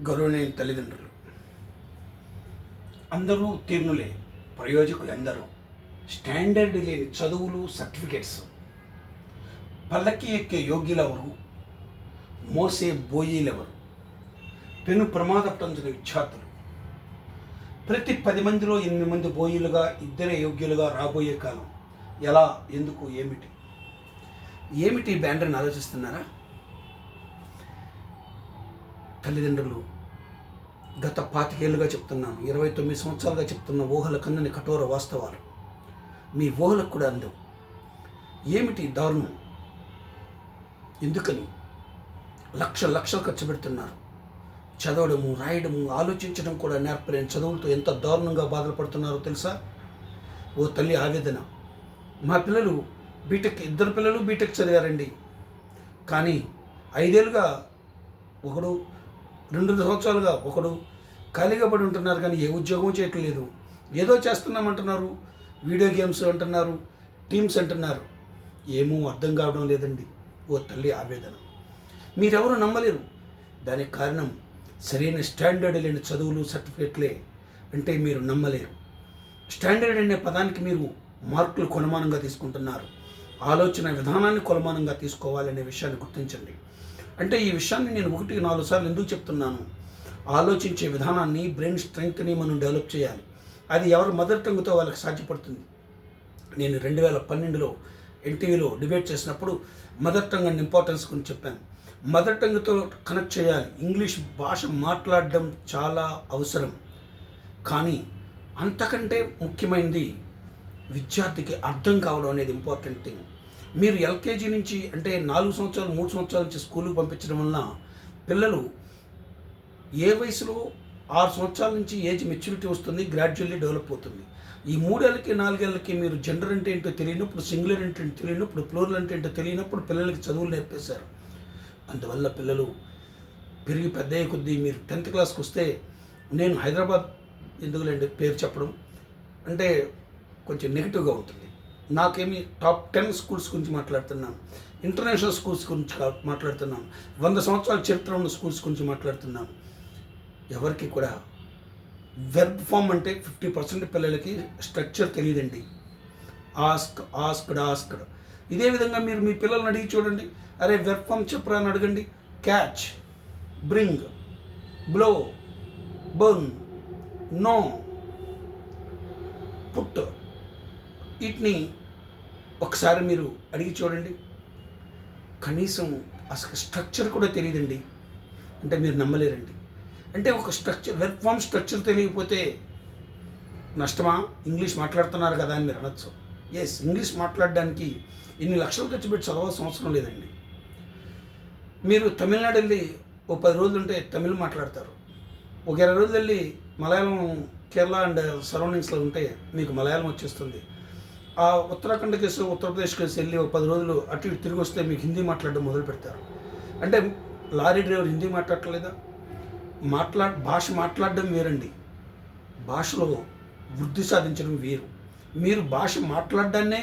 గౌరవనీయ తల్లిదండ్రులు అందరూ ఉత్తీర్ణులే, ప్రయోజకులు అందరూ. స్టాండర్డ్ లేని చదువులు, సర్టిఫికెట్స్, పల్లకి ఎక్కే యోగ్యులెవరు, మోసే బోయీలెవరు, పెను ప్రమాదపడుతున్న విద్యార్థులు. ప్రతి 10 మందిలో 8 మంది బోయీలుగా, 2 యోగ్యులుగా రాబోయే కాలం ఎలా, ఎందుకు, ఏమిటి బ్యాండ్ని ఆలోచిస్తున్నారా? తల్లిదండ్రులు గత 25 ఏళ్ళుగా చెప్తున్నాను, 29 సంవత్సరాలుగా చెప్తున్న ఊహల కన్నని కఠోర వాస్తవాలు మీ ఊహలకు కూడా అందవు. ఏమిటి దారుణం? ఎందుకని లక్షలు ఖర్చు పెడుతున్నారు? చదవడము, రాయడము, ఆలోచించడం కూడా నేర్పలేని చదువులతో ఎంత దారుణంగా బాధలు పడుతున్నారో తెలుసా? ఓ తల్లి ఆవేదన. మా పిల్లలు బీటెక్, 2 పిల్లలు బీటెక్ చదివారండి, కానీ 5 ఏళ్ళుగా ఒకడు, 2 సంవత్సరాలుగా ఒకడు ఖాళీగా పడి ఉంటున్నారు, కానీ ఏ ఉద్యోగం చేయట్లేదు. ఏదో చేస్తున్నామంటున్నారు, వీడియో గేమ్స్ అంటున్నారు, టీమ్స్ అంటున్నారు. ఏమో అర్థం కావడం లేదండి. ఓ తల్లి ఆవేదన. మీరెవరు నమ్మలేరు. దానికి కారణం సరైన స్టాండర్డ్ లేని చదువులు, సర్టిఫికెట్లే అంటే మీరు నమ్మలేరు. స్టాండర్డ్ అనే పదానికి మీరు మార్కులు కొలమానంగా తీసుకుంటున్నారు. ఆలోచన విధానాన్ని కొలమానంగా తీసుకోవాలనే విషయాన్ని గుర్తించండి. అంటే ఈ విషయాన్ని నేను 1-4 సార్లు ఎందుకు చెప్తున్నాను? ఆలోచించే విధానాన్ని, బ్రెయిన్ స్ట్రెంగ్త్ని మనం డెవలప్ చేయాలి. అది ఎవరు మదర్ టంగ్తో వాళ్ళకి సాధ్యపడుతుంది. నేను 2012లో ఎన్టీవీలో డిబేట్ చేసినప్పుడు మదర్ టంగ్ అండ్ ఇంపార్టెన్స్ గురించి చెప్పాను. మదర్ టంగ్తో కనెక్ట్ చేయాలి. ఇంగ్లీష్ భాష మాట్లాడడం చాలా అవసరం, కానీ అంతకంటే ముఖ్యమైనది విద్యార్థికి అర్థం కావడం అనేది ఇంపార్టెంట్ థింగ్. మీరు ఎల్కేజీ నుంచి అంటే 4 సంవత్సరాలు 3 సంవత్సరాల నుంచి స్కూల్కి పంపించడం వలన పిల్లలు ఏ వయసులో 6 సంవత్సరాల నుంచి ఏజ్ మెచ్యూరిటీ వస్తుంది, గ్రాడ్యువల్లీ డెవలప్ అవుతుంది. ఈ 3 ఏళ్ళకి 4 ఏళ్ళకి మీరు జెండర్ అంటే ఏంటో తెలియనప్పుడు, సింగులర్ అంటే ఏంటో తెలియనప్పుడు, ప్లూరల్ అంటే ఏంటో తెలియనప్పుడు పిల్లలకి చదువులు నేర్పేశారు. అందువల్ల పిల్లలు పెరిగి పెద్ద అయ్యే కొద్దీ మీరు 10th క్లాస్కి వస్తే, నేను హైదరాబాద్ ఎందుకులేండి పేరు చెప్పడం అంటే కొంచెం నెగిటివ్గా ఉంటుంది. నాకేమి టాప్ 10 స్కూల్స్ గురించి మాట్లాడుతున్నాను, ఇంటర్నేషనల్ స్కూల్స్ గురించి మాట్లాడుతున్నాను, 100 సంవత్సరాల చరిత్ర ఉన్న స్కూల్స్ గురించి మాట్లాడుతున్నాను. ఎవరికి కూడా వెర్బ్ ఫామ్ అంటే 50% పిల్లలకి స్ట్రక్చర్ తెలియదండి. ఆస్క్డ్. ఇదే విధంగా మీరు మీ పిల్లల్ని అడిగి చూడండి, అరే వెర్బ్ ఫామ్ చెప్పరా అని అడగండి. Catch, bring, blow, burn, no, put, వీటిని ఒకసారి మీరు అడిగి చూడండి. కనీసం అసలు స్ట్రక్చర్ కూడా తెలియదండి అంటే మీరు నమ్మలేరండి. అంటే ఒక స్ట్రక్చర్, వెర్బ్ ఫామ్ స్ట్రక్చర్ తెలియకపోతే నష్టమా? ఇంగ్లీష్ మాట్లాడుతున్నారు కదా అని మీరు అనొచ్చు. ఎస్, ఇంగ్లీష్ మాట్లాడడానికి ఇన్ని లక్షలు ఖర్చు పెట్టి చదవాల్సిన అవసరం లేదండి. మీరు తమిళనాడు వెళ్ళి ఓ 10 రోజులు ఉంటే తమిళ్ మాట్లాడతారు. ఒక 20 రోజులు వెళ్ళి మలయాళం, కేరళ అండ్ సరౌండింగ్స్లో ఉంటే మీకు మలయాళం వచ్చేస్తుంది. ఆ ఉత్తరాఖండ్ కేసు, ఉత్తరప్రదేశ్ కేసు వెళ్ళి ఒక 10 రోజులు అటు ఇటు తిరిగి వస్తే మీకు హిందీ మాట్లాడడం మొదలు పెడతారు. అంటే లారీ డ్రైవర్ హిందీ మాట్లాడలేదా? భాష మాట్లాడడం వేరండి, భాషలో వృద్ధి సాధించడం వేరు. మీరు భాష మాట్లాడడాన్నే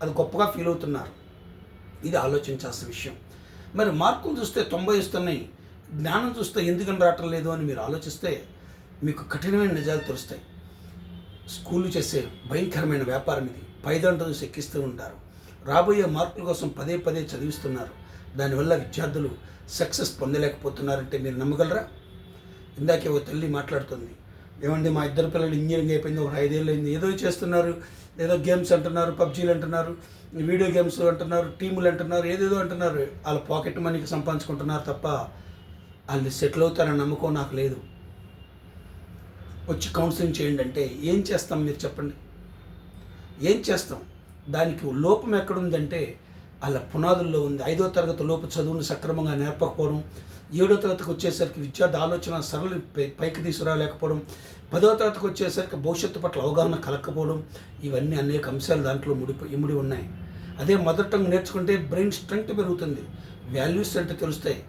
అది గొప్పగా ఫీల్ అవుతున్నారు. ఇది ఆలోచించాల్సిన విషయం. మరి మార్కులు చూస్తే 90 వస్తున్నాయి, జ్ఞానం చూస్తే ఎందుకని రావటం లేదు అని మీరు ఆలోచిస్తే మీకు కఠినమైన నిజాలు తెలుస్తాయి. స్కూళ్ళు చేసే భయంకరమైన వ్యాపారం ఇది. పైదండ చూసి ఎక్కిస్తూ ఉంటారు. రాబోయే మార్కుల కోసం పదే చదివిస్తున్నారు. దానివల్ల విద్యార్థులు సక్సెస్ పొందలేకపోతున్నారంటే మీరు నమ్మగలరా? ఇందాకే ఓ తల్లి మాట్లాడుతుంది, ఏమండి మా 2 పిల్లలు ఇంజనీరింగ్ అయిపోయింది, ఒక 5 ఏళ్ళు అయింది, ఏదో చేస్తున్నారు, ఏదో గేమ్స్ అంటున్నారు, పబ్జీలు అంటున్నారు, వీడియో గేమ్స్ అంటున్నారు, టీములు అంటున్నారు, ఏదేదో అంటున్నారు. వాళ్ళ పాకెట్ మనీకి సంపాదించుకుంటున్నారు తప్ప వాళ్ళు సెటిల్ అవుతారని నమ్మకం నాకు లేదు. వచ్చి కౌన్సిలింగ్ చేయండి అంటే ఏం చేస్తాం మీరు చెప్పండి? ఏం చేస్తాం? దానికి లోపం ఎక్కడుందంటే వాళ్ళ పునాదుల్లో ఉంది. 5వ తరగతి లోపు చదువును సక్రమంగా నేర్పకపోవడం, 7వ తరగతికి వచ్చేసరికి విద్యార్థి ఆలోచన సరళి పైకి తీసుకురాలేకపోవడం, 10వ తరగతికి వచ్చేసరికి భవిష్యత్తు పట్ల అవగాహన కలగకపోవడం, ఇవన్నీ అనేక అంశాలు దాంట్లో ఇమిడి ఉన్నాయి. అదే మదర్ టంగ్ నేర్చుకుంటే బ్రెయిన్ స్ట్రెంగ్త్ పెరుగుతుంది, వాల్యూస్ అంటే తెలుస్తాయి,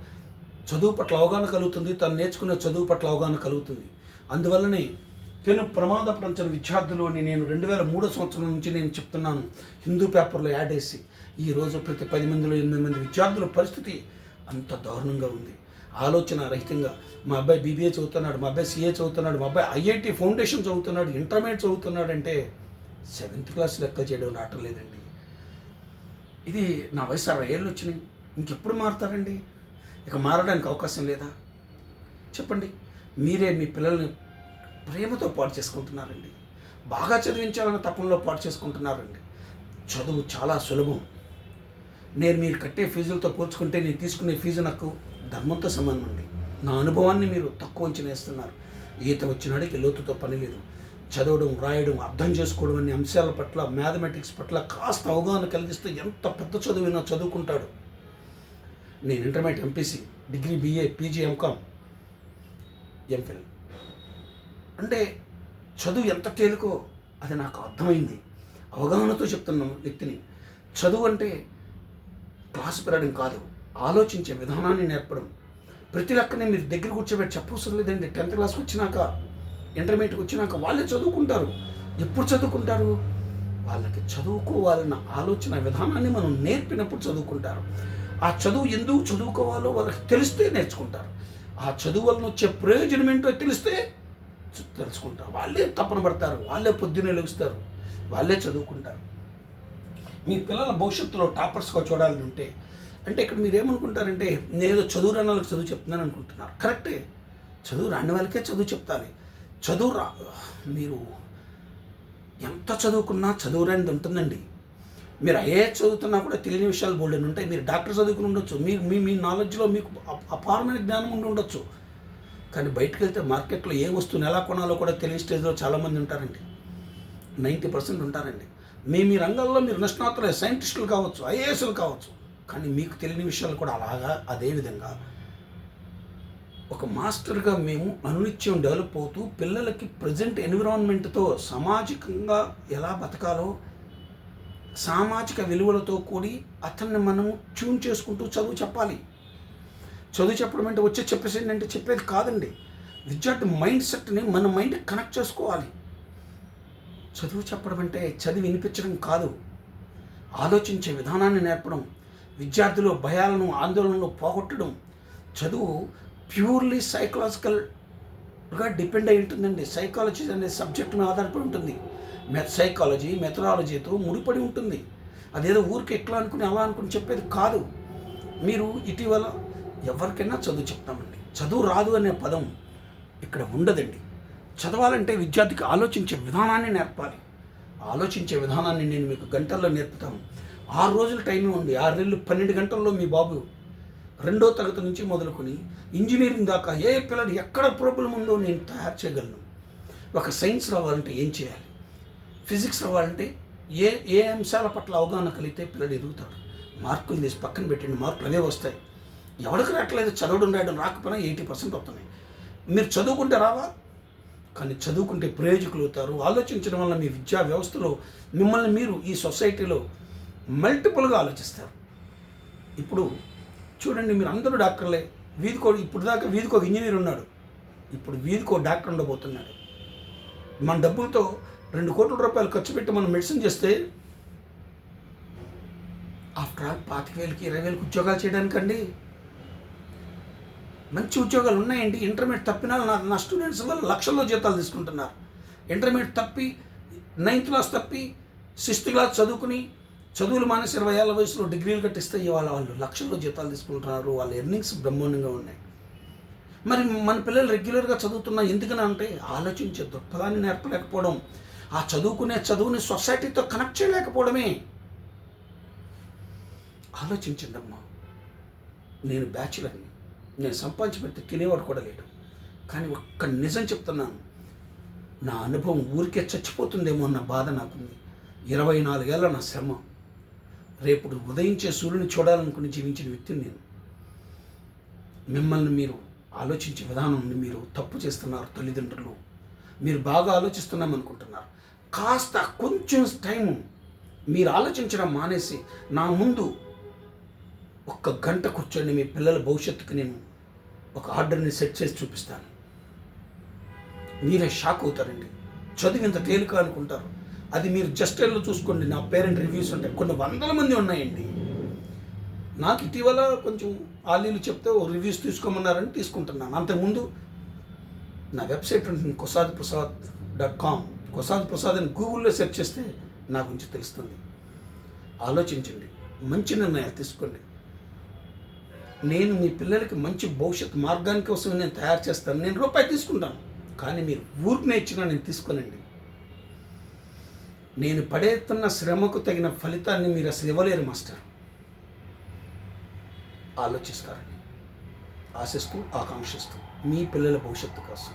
చదువు పట్ల అవగాహన కలుగుతుంది, తను నేర్చుకునే చదువు పట్ల అవగాహన కలుగుతుంది. అందువల్లనే పెను ప్రమాదపడించిన విద్యార్థులు అని నేను 2003 సంవత్సరం నుంచి నేను చెప్తున్నాను. హిందూ పేపర్లో యాడ్ వేసి ఈరోజు ప్రతి 10 మందిలో 8 మంది విద్యార్థుల పరిస్థితి అంత దారుణంగా ఉంది. ఆలోచన రహితంగా మా అబ్బాయి బీబీఏ చదువుతున్నాడు, మా అబ్బాయి సీఏ చదువుతున్నాడు, మా అబ్బాయి ఐఐటి ఫౌండేషన్ చదువుతున్నాడు, ఇంటర్మీడియట్ చదువుతున్నాడు అంటే 7th క్లాస్ లెక్క చేయడం రావటం లేదండి. ఇది నా వయసు 60 ఏళ్ళు వచ్చినాయి, ఇంకెప్పుడు మారుతారండి? ఇక మారడానికి అవకాశం లేదా? చెప్పండి. మీరే మీ పిల్లల్ని ప్రేమతో పాటు చేసుకుంటున్నారండి, బాగా చదివించాలన్న తపంలో పాటు చేసుకుంటున్నారండి. చదువు చాలా సులభం. మీరు కట్టే ఫీజులతో పోల్చుకుంటే నేను తీసుకునే ఫీజు నాకు ధర్మంతో సమానం అండి. నా అనుభవాన్ని మీరు తక్కువ అంచనా వేస్తున్నారు. ఈత వచ్చినాడికి లోతుతో పని లేదు. చదవడం, రాయడం, అర్థం చేసుకోవడం అనే అంశాల పట్ల, మ్యాథమెటిక్స్ పట్ల కాస్త అవగాహన కలిగిస్తే ఎంత పెద్ద చదువునా చదువుకుంటాడు. నేను intermediate, MPC, degree, BA, PG, MCom, MPhil అంటే చదువు ఎంత తేలికో అది నాకు అర్థమైంది. అవగాహనతో చెప్తున్న వ్యక్తిని. చదువు అంటే క్లాస్ పెరగడం కాదు, ఆలోచించే విధానాన్ని నేర్పడం. ప్రతి లెక్కనే మీరు దగ్గర కూర్చోబెట్టి చెప్పవసరం లేదండి. 10th క్లాస్కి వచ్చినాక, ఇంటర్మీడియట్కి వచ్చినాక వాళ్ళే చదువుకుంటారు. ఎప్పుడు చదువుకుంటారు? వాళ్ళకి చదువుకోవాలన్న ఆలోచన విధానాన్ని మనం నేర్పినప్పుడు చదువుకుంటారు. ఆ చదువు ఎందుకు చదువుకోవాలో వాళ్ళకి తెలిస్తే నేర్చుకుంటారు. ఆ చదువు వలన వచ్చే ప్రయోజనం ఏంటో తెలిస్తే తెలుసుకుంటారు. వాళ్ళే తపన పడతారు, వాళ్ళే పొద్దున్నే లెగుస్తారు, వాళ్ళే చదువుకుంటారు. మీ పిల్లల భవిష్యత్తులో టాపర్స్గా చూడాలని ఉంటే అంటే ఇక్కడ మీరు ఏమనుకుంటారంటే నేను చదువు రాని వాళ్ళకి చదువు చెప్తున్నాను అనుకుంటున్నారు. కరెక్టే, చదువు రాని వాళ్ళకే చదువు చెప్తాలి. మీరు ఎంత చదువుకున్నా చదువు రానిది ఉంటుందండి. మీరు ఐఏఎస్ చదువుతున్నా కూడా తెలియని విషయాలు బోల్డెన్ ఉంటాయి. మీరు డాక్టర్ చదువుకుని ఉండొచ్చు, మీ నాలెడ్జ్లో మీకు అపారమైన జ్ఞానం ఉండి ఉండొచ్చు. కానీ బయటకు వెళ్తే మార్కెట్లో ఏ వస్తువుని ఎలా కొనాలో కూడా తెలియని స్టేజ్లో చాలామంది ఉంటారండి. 90% ఉంటారండి. మీ రంగంలో మీరు నిష్ణాతులే, సైంటిస్టులు కావచ్చు, ఐఏఎస్లు కావచ్చు, కానీ మీకు తెలియని విషయాలు కూడా అలాగా అదేవిధంగా ఒక మాస్టర్గా మేము అనునిత్యం డెవలప్ అవుతూ పిల్లలకి ప్రజెంట్ ఎన్విరాన్మెంట్తో సామాజికంగా ఎలా బతకాలో, సామాజిక విలువలతో కూడి అతన్ని మనము ట్యూన్ చేసుకుంటూ చదువు చెప్పాలి. చదువు చెప్పడం అంటే వచ్చే చెప్పేసేయండి అంటే చెప్పేది కాదండి. విద్యార్థి మైండ్ సెట్ని మన మైండ్ కనెక్ట్ చేసుకోవాలి. చదువు చెప్పడం అంటే చదివి వినిపించడం కాదు, ఆలోచించే విధానాన్ని నేర్పడం, విద్యార్థులు భయాలను, ఆందోళనలు పోగొట్టడం. చదువు ప్యూర్లీ సైకలాజికల్గా డిపెండ్ అయి ఉంటుందండి. సైకాలజీ అనే సబ్జెక్ట్ మీద ఆధారపడి ఉంటుంది. సైకాలజీ మెథడాలజీతో ముడిపడి ఉంటుంది. అదేదో ఊరికి ఎట్లా అనుకుని అలా అనుకుని చెప్పేది కాదు. మీరు ఇటీవల ఎవరికైనా చదువు చెప్తామండి, చదువు రాదు అనే పదం ఇక్కడ ఉండదండి. చదవాలంటే విద్యార్థికి ఆలోచించే విధానాన్ని నేర్పాలి. ఆలోచించే విధానాన్ని నేను మీకు గంటల్లో నేర్పుతాను. 6 రోజుల టైం ఉంది. 6 నెలలు 12 గంటల్లో మీ బాబు 2వ తరగతి నుంచి మొదలుకొని ఇంజనీరింగ్ దాకా ఏ పిల్లలు ఎక్కడ ప్రాబ్లం ఉందో నేను తయారు చేయగలను. ఒక సైన్స్ రావాలంటే ఏం చేయాలి, ఫిజిక్స్ రావాలంటే ఏ అంశాల పట్ల అవగాహన కలిగితే పిల్లలు ఎదుగుతాడు. మార్కులు తీసి పక్కన పెట్టండి, మార్కులు అవే వస్తాయి. ఎవరికి రావట్లేదు, చదవడం రాయడం రాకపోయినా 80% వస్తున్నాయి. మీరు చదువుకుంటే రావా? కానీ చదువుకుంటే ప్రయోజకులు అవుతారు. ఆలోచించడం వల్ల మీ విద్యా వ్యవస్థలో మిమ్మల్ని మీరు ఈ సొసైటీలో మల్టిపుల్గా ఆలోచిస్తారు. ఇప్పుడు చూడండి, మీరు అందరూ డాక్టర్లే. ఇప్పుడు దాకా వీధికి ఒక ఇంజనీర్ ఉన్నాడు, ఇప్పుడు వీధికి ఒక డాక్టర్ ఉండబోతున్నాడు. మన డబ్బులతో 2 కోట్ల రూపాయలు ఖర్చు పెట్టి మనం మెడిసిన్ చేస్తే ఆఫ్టర్ ఆల్ 25,000కి 20,000కి ఉద్యోగాలు చేయడానికండి. మంచి ఉద్యోగాలు ఉన్నాయండి. ఇంటర్మీడియట్ తప్పిన నా స్టూడెంట్స్ వల్ల లక్షల్లో జీతాలు తీసుకుంటున్నారు. ఇంటర్మీడియట్ తప్పి 9th క్లాస్ తప్పి 6th క్లాస్ చదువుకుని చదువులు మానేసి 20 ఏళ్ళ వయసులో డిగ్రీలు కట్టిస్తే ఇవాళ వాళ్ళు లక్షల్లో జీతాలు తీసుకుంటున్నారు. వాళ్ళ ఎర్నింగ్స్ బ్రహ్మాండంగా ఉన్నాయి. మరి మన పిల్లలు రెగ్యులర్గా చదువుతున్నా ఎందుకని అంటే ఆలోచించే దృక్పథాన్ని నేర్పలేకపోవడం, ఆ చదువుకునే చదువుని సొసైటీతో కనెక్ట్ చేయలేకపోవడమే. ఆలోచించండి అమ్మా. నేను బ్యాచులర్ని, నేను సంపాదించి పెడితే తినేవాడు కూడా లేడు. కానీ ఒక్క నిజం చెప్తున్నాను, నా అనుభవం ఊరికే చచ్చిపోతుందేమో అన్న బాధ నాకుంది. 24 ఏళ్ళ నా శ్రమ. రేపు ఉదయించే సూర్యుని చూడాలనుకుని జీవించిన వ్యక్తిని నేను. మిమ్మల్ని మీరు ఆలోచించే విధానాన్ని మీరు తప్పు చేస్తున్నారు. తల్లిదండ్రులు మీరు బాగా ఆలోచిస్తున్నామనుకుంటున్నారు. కాస్త కొంచెం టైం మీరు ఆలోచించడం మానేసి నా ముందు 1 గంట కూర్చొని మీ పిల్లల భవిష్యత్తుకి నేను ఒక ఆర్డర్ని సెట్ చేసి చూపిస్తాను. మీరే షాక్ అవుతారండి. చదువు ఇంత తేలిక అనుకుంటారు. అది మీరు జస్ట్ ఎల్లో చూసుకోండి. నా పేరెంట్ రివ్యూస్ ఉంటాయి, కొన్ని 100 మంది ఉన్నాయండి. నాకు ఇటీవల కొంచెం ఆలీలు చెప్తే ఓ రివ్యూస్ తీసుకోమన్నారని తీసుకుంటున్నాను. అంతకుముందు నా వెబ్సైట్ ఉంటుంది kosadprasad.com. కొసాద్ ప్రసాద్ అని గూగుల్లో సెర్చ్ చేస్తే నా గురించి తెలుస్తుంది. ఆలోచించండి, మంచి నిర్ణయాలు తీసుకోండి. నేను మీ పిల్లలకి మంచి భవిష్యత్ మార్గాని కోసం నేను తయారు చేస్తాను. నేను రూపాయి తీసుకుంటాను, కానీ మీరు ఊరికి ఇచ్చినా నేను తీసుకోనండి. నేను పడేస్తున్న శ్రమకు తగిన ఫలితాన్ని మీరు అసలు ఇవ్వలేరు మాస్టర్. ఆలోచిస్తారని ఆశిస్తూ, ఆకాంక్షిస్తూ మీ పిల్లల భవిష్యత్తు కోసం